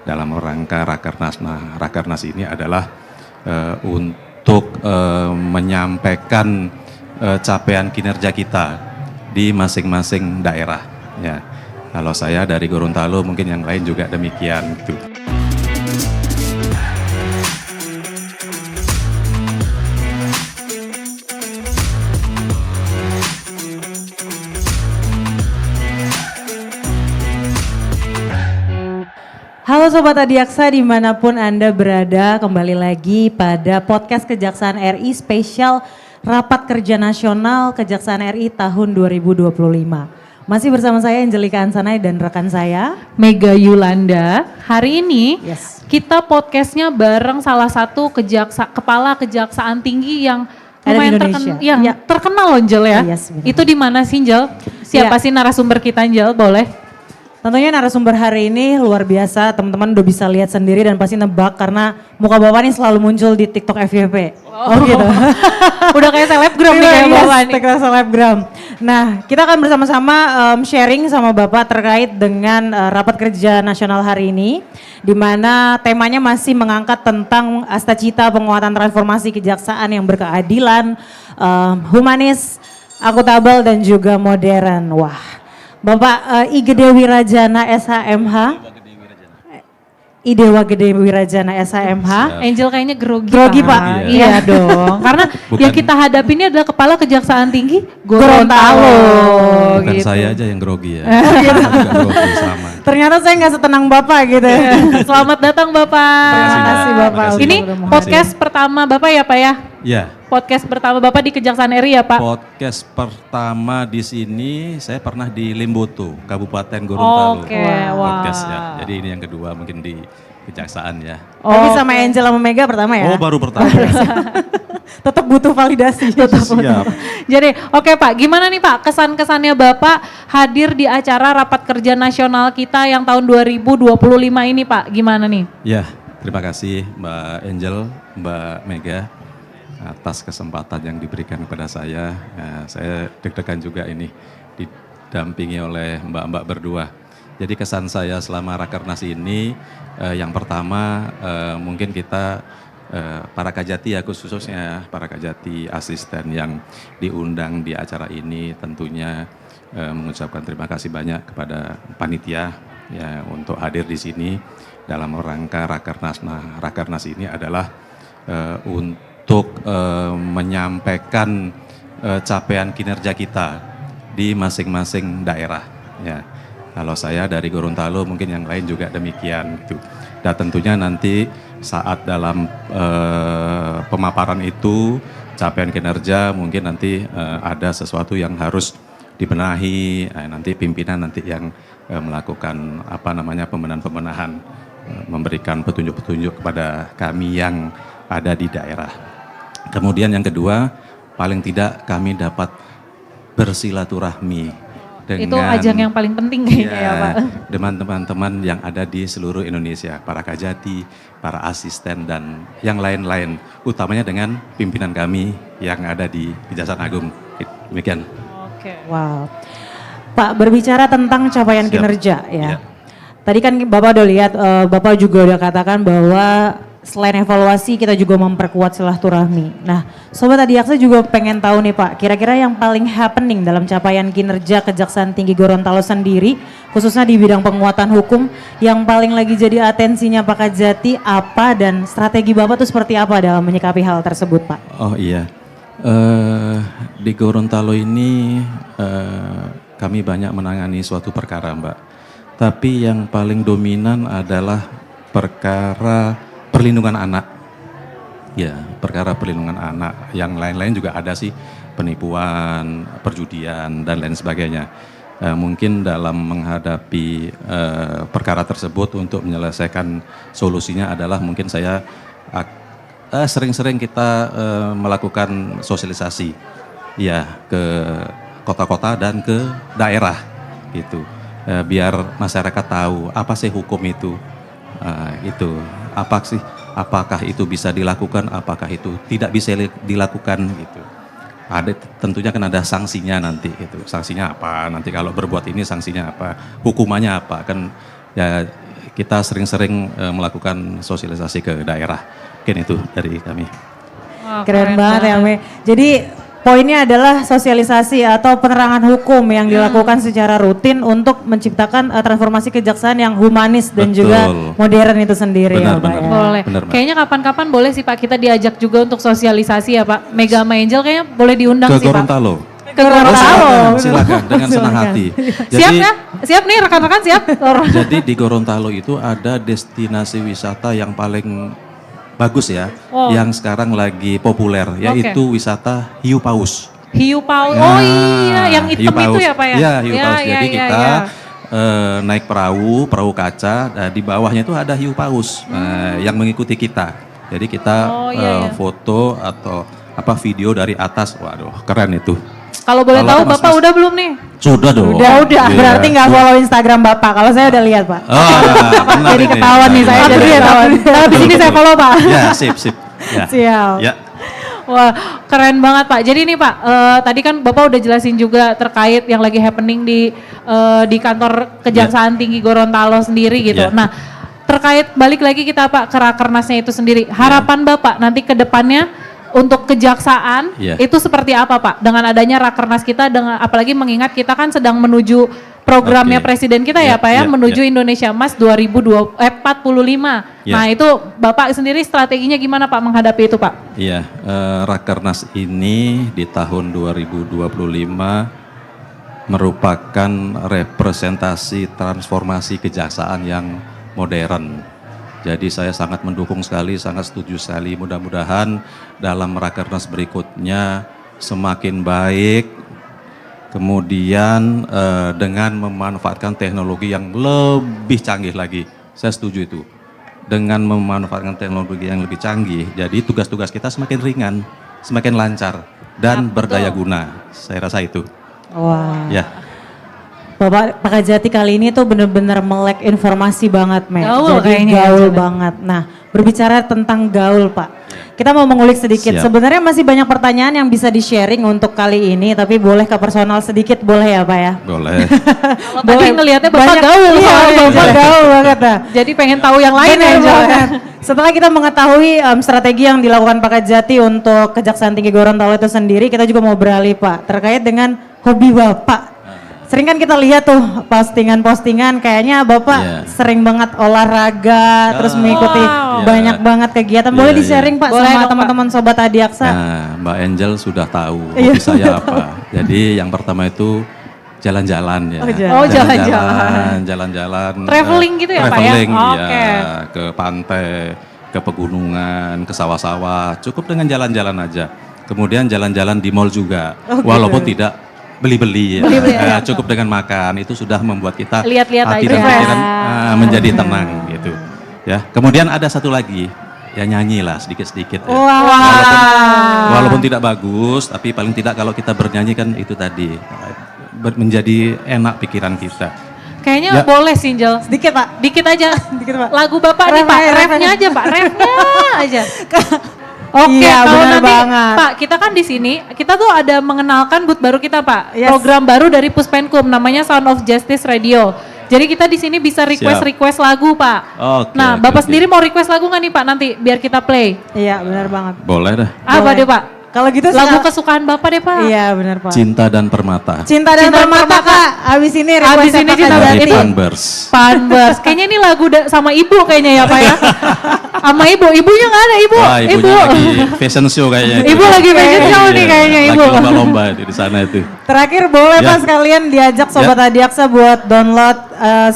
dalam rangka Rakernas. Nah, Rakernas ini adalah untuk menyampaikan capaian kinerja kita di masing-masing daerah. Ya, kalau saya dari Gorontalo, mungkin yang lain juga demikian gitu. Halo Sobat Adiaksa dimanapun Anda berada, kembali lagi pada podcast Kejaksaan RI spesial Rapat Kerja Nasional Kejaksaan RI tahun 2025. Masih bersama saya Angelika Ansanai dan rekan saya Mega Yulanda. Hari ini kita podcastnya bareng salah satu kepala kejaksaan tinggi yang ada di lumayan Indonesia. terkenal loh Angel ya. Yes, Itu di mana sih Angel? Siapa sih narasumber kita Angel? Boleh? Tentunya narasumber hari ini luar biasa, teman-teman udah bisa lihat sendiri dan pasti nebak karena muka bapak ini selalu muncul di TikTok FYP. Oh gitu. Udah kayak selebgram nih kayak bapak nih. TikTok selebgram. Nah, kita akan bersama-sama sharing sama bapak terkait dengan rapat kerja nasional hari ini, di mana temanya masih mengangkat tentang asta cita penguatan transformasi kejaksaan yang berkeadilan, humanis, akuntabel dan juga modern. Wah. Bapak I Gede Wirajana SHMH, Idewa Gede Wirajana SHMH. Angel kayaknya grogi Pak. Iya dong. Karena yang kita hadapi ini adalah Kepala Kejaksaan Tinggi Gorontalo. Bukan gitu. saya aja yang grogi ya. Saya juga grogi sama. Ternyata saya nggak setenang Bapak gitu. Selamat datang Bapak. Terima kasih Bapak. Ini podcast pertama Bapak ya Pak ya? Ya. Podcast pertama Bapak di Kejaksaan RI ya Pak? Podcast pertama di sini saya pernah di Limboto, Kabupaten Gorontalo. Oke, wah. Podcast ya. Jadi ini yang kedua mungkin di Kejaksaan ya. Tapi sama Angel sama Mega pertama ya? Oh baru pertama. Tetap butuh validasi. Siap. Jadi oke Pak, gimana nih Pak kesan-kesannya Bapak hadir di acara Rapat Kerja Nasional kita yang tahun 2025 ini Pak, gimana nih? Ya, terima kasih Mbak Angel, Mbak Mega atas kesempatan yang diberikan kepada saya. Saya deg-degan juga ini didampingi oleh mbak-mbak berdua. Jadi kesan saya selama Rakernas ini yang pertama mungkin kita para Kajati ya khususnya para Kajati asisten yang diundang di acara ini tentunya mengucapkan terima kasih banyak kepada panitia ya untuk hadir di sini dalam rangka Rakernas. Nah, Rakernas ini adalah untuk menyampaikan capaian kinerja kita di masing-masing daerah. Ya, kalau saya dari Gorontalo, mungkin yang lain juga demikian. Gitu. Dan tentunya nanti saat dalam pemaparan itu capaian kinerja mungkin nanti ada sesuatu yang harus dibenahi. Nanti pimpinan nanti yang melakukan pembenahan-pembenahan, memberikan petunjuk-petunjuk kepada kami yang ada di daerah. Kemudian yang kedua, paling tidak kami dapat bersilaturahmi dengan itu ajang yang paling penting kayaknya ya Pak. Dengan teman-teman yang ada di seluruh Indonesia, para Kajati, para asisten dan yang lain-lain, utamanya dengan pimpinan kami yang ada di Kejaksaan Agung. Demikian. Oke. Wow. Pak, berbicara tentang capaian kinerja ya. Tadi kan Bapak udah lihat, Bapak juga udah katakan bahwa selain evaluasi kita juga memperkuat silaturahmi. Nah, Sobat Adiaksa juga pengen tahu nih Pak, kira-kira yang paling happening dalam capaian kinerja Kejaksaan Tinggi Gorontalo sendiri, khususnya di bidang penguatan hukum, yang paling lagi jadi atensinya Pak Kajati apa dan strategi Bapak tuh seperti apa dalam menyikapi hal tersebut Pak? Oh iya, di Gorontalo ini kami banyak menangani suatu perkara Mbak. Tapi yang paling dominan adalah perkara perlindungan anak. Ya, perkara perlindungan anak. Yang lain-lain juga ada sih, penipuan, perjudian, dan lain sebagainya. Mungkin dalam menghadapi perkara tersebut untuk menyelesaikan solusinya adalah mungkin saya sering-sering kita melakukan sosialisasi ya ke kota-kota dan ke daerah gitu. Biar masyarakat tahu apa sih hukum itu. Apakah itu bisa dilakukan, apakah itu tidak bisa dilakukan gitu. Ada tentunya kan ada sanksinya nanti itu. Sanksinya apa? Nanti kalau berbuat ini sanksinya apa? Hukumannya apa? Kan ya kita sering-sering melakukan sosialisasi ke daerah. Mungkin itu dari kami. Wah, Keren banget ya Me. Jadi poinnya adalah sosialisasi atau penerangan hukum yang dilakukan secara rutin untuk menciptakan transformasi kejaksaan yang humanis dan Betul. juga modern itu sendiri ya Pak Benar. ya. Boleh. Benar, Mbak. Kayaknya kapan-kapan boleh sih Pak kita diajak juga untuk sosialisasi ya Pak. Mega sama Angel kayaknya boleh diundang Ke sih Pak. Gorontalo. Ke Gorontalo. Silakan dengan senang Silakan. hati. Siap ya? Siap nih rekan-rekan siap? Jadi di Gorontalo itu ada destinasi wisata yang paling bagus ya, Oh. yang sekarang lagi populer, yaitu wisata hiu paus. Hiu paus. Ya, Oh iya, yang hiu hitam itu paus. ya Pak ya? Iya, hiu paus. ya, Jadi ya, kita ya. naik perahu kaca, di bawahnya itu ada hiu paus yang mengikuti kita. Jadi kita Oh, iya, iya. foto atau video dari atas, waduh keren itu. Kalau boleh Kalau tahu Mas- Bapak udah belum nih? Sudah dong. Udah, Iya. berarti nggak follow Instagram Bapak. Kalau saya udah lihat Pak. Benar Jadi ini. ketahuan nih saya, Benar, jadi benar. ketahuan. Habis ini saya follow Pak. Ya, sip. Ya. Siap. Ya. Wah, keren banget Pak. Jadi nih Pak, tadi kan Bapak udah jelasin juga terkait yang lagi happening di kantor Kejaksaan Tinggi Gorontalo sendiri gitu. Ya. Nah, terkait balik lagi kita Pak ke Rakernasnya itu sendiri. Harapan Bapak nanti ke depannya untuk kejaksaan Ya. itu seperti apa Pak? Dengan adanya Rakernas kita, dengan apalagi mengingat kita kan sedang menuju programnya Oke. Presiden kita ya Ya, Pak ya, ya, menuju ya. Indonesia Emas 2045. Ya. Nah itu Bapak sendiri strateginya gimana Pak menghadapi itu Pak? Iya, Rakernas ini di tahun 2025 merupakan representasi transformasi kejaksaan yang modern. Jadi saya sangat mendukung sekali, sangat setuju sekali. Mudah-mudahan dalam Rakernas berikutnya semakin baik, kemudian dengan memanfaatkan teknologi yang lebih canggih lagi. Saya setuju itu. Dengan memanfaatkan teknologi yang lebih canggih, jadi tugas-tugas kita semakin ringan, semakin lancar, dan berdaya guna. Saya rasa itu. Wah. Ya, Bapak Pak Kajati kali ini tuh bener-bener melek informasi banget, Me. Gaul Jadi kayaknya ya, gaul Jalan. banget. Nah, berbicara tentang gaul, Pak. Kita mau mengulik sedikit. Siap. Sebenarnya masih banyak pertanyaan yang bisa di-sharing untuk kali ini, tapi boleh ke personal sedikit, boleh ya, Pak ya? boleh. Kalau tadi ngelihatnya Bapak Banyak- gaul iya, soalnya, Bapak Angel. gaul banget. Nah. Jadi pengen tahu yang lain Benar ya Angel. banget. Setelah kita mengetahui strategi yang dilakukan Pak Kajati untuk Kejaksaan Tinggi Gorontalo itu sendiri, kita juga mau beralih Pak terkait dengan hobi Bapak. Sering kan kita lihat tuh postingan-postingan kayaknya Bapak Iya. sering banget olahraga, terus mengikuti Wow. banyak banget kegiatan. Boleh Iya, di-sharing Pak Boleh sama dong, Pak. teman-teman Sobat Adiaksa? Nah, Mbak Angel sudah tahu Iya. hobi saya apa. Jadi yang pertama itu jalan-jalan ya. Oh, jalan. Oh, jalan-jalan. Jalan-jalan. Traveling gitu ya, Pak, ya? Traveling, Oh, iya. oke. Ke pantai, ke pegunungan, ke sawah-sawah. Cukup dengan jalan-jalan aja. Kemudian jalan-jalan di mall juga. Oh, Walaupun gitu. tidak beli-beli ya. Beli-beli, ya. Cukup dengan makan itu sudah membuat kita Lihat-lihat hati aja. dan pikiran Refresh. menjadi tenang gitu. Ya. Kemudian ada satu lagi, ya nyanyi lah sedikit-sedikit ya. Walaupun tidak bagus, tapi paling tidak kalau kita bernyanyi kan itu tadi menjadi enak pikiran kita. Kayaknya Ya. boleh sih Angel. Sedikit Pak. Dikit aja. Dikit, Pak. Lagu Bapak nih Ref Pak, aja, ref refnya aja. aja Pak, refnya aja. Oke, Iya, kalau benar nanti banget. Pak, kita kan di sini, kita tuh ada mengenalkan booth baru kita Pak. Yes. Program baru dari Puspenkum namanya Sound of Justice Radio. Jadi kita di sini bisa request lagu Pak. Oke, Nah, oke, Bapak oke. sendiri mau request lagu nggak nih Pak nanti biar kita play? Iya benar banget. Boleh dah. Apa Boleh. deh Pak? Kalau gitu Lagu suka- kesukaan Bapak deh Pak. Iya benar Pak. Cinta dan Permata. Cinta dan Cinta dan Permata Permata. Kak. Abis ini Abis request ini Pak Cinta dan Kajati. Dari itu- Panbers. Panbers. Kayaknya ini lagu sama ibu kayaknya ya Pak ya. Sama ibu. Ibunya nggak ada ibu. Wah, ibunya lagi fashion show kayaknya. itu. Ibu lagi fashion show nih Iya, kayaknya ibu. Lagi lomba-lomba itu di sana itu. Terakhir boleh Ya. Pak sekalian diajak Sobat Adiaksa buat download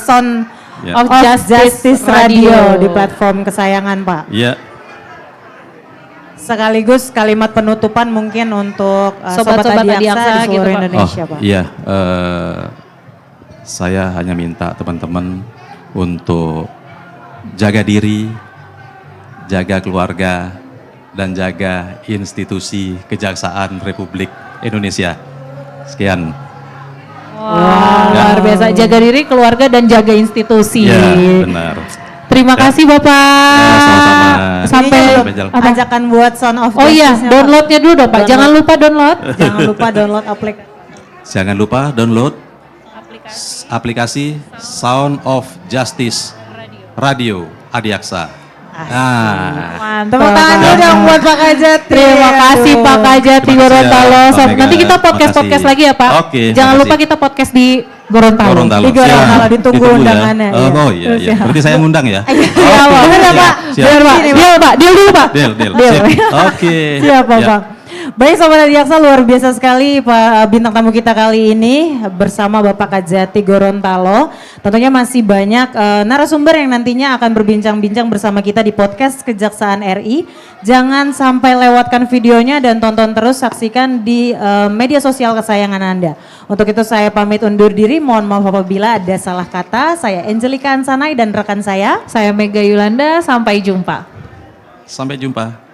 Sound Ya. of Justice Radio di platform kesayangan Pak. Iya. Sekaligus kalimat penutupan mungkin untuk Sobat-sobat Sobat Adiaksa Adiaksa di seluruh gitu, Pak. Indonesia Pak. Iya, saya hanya minta teman-teman untuk jaga diri, jaga keluarga, dan jaga institusi Kejaksaan Republik Indonesia. Sekian. Wah, luar biasa. Jaga diri, keluarga, dan jaga institusi. Ya, benar. Terima kasih Bapak. Ya, sama-sama. Sampai Sampai jalan. apa? Ajakan buat Sound of Oh iya, Justice-nya, Pak. downloadnya dulu dong Pak. Jangan lupa download. Jangan lupa download aplikasi. Jangan lupa download aplikasi Sound of Justice Radio Adiaksa. Mantap. Tepuk tangan dulu dong buat Pak Kajati. Terima kasih Pak Kajati Terima kasih Gorontalo. ya, Pak Mega. Nanti kita Terima podcast kasih. lagi ya Pak. Oke, Jangan terima lupa kasih. kita podcast di Gorontalo. Gorontalo. Di Gorontalo, Siap. ditunggu ya. undangannya, Oh, iya. oh iya, iya. Berarti saya ngundang ya? Iya Pak. Bener ya Pak. Siap. Bener Pak. Deal Pak. Deal dulu Pak. Deal. Deal. Sip. Oke. Siapa Ya. Bang? Baik Sobat Adiaksa, luar biasa sekali Pak bintang tamu kita kali ini bersama Bapak Kajati Gorontalo. Tentunya masih banyak narasumber yang nantinya akan berbincang-bincang bersama kita di podcast Kejaksaan RI. Jangan sampai lewatkan videonya dan tonton terus, saksikan di media sosial kesayangan Anda. Untuk itu saya pamit undur diri, mohon maaf apabila ada salah kata. Saya Angelika Ansanai dan rekan saya. Saya Mega Yulanda. Sampai jumpa. Sampai jumpa.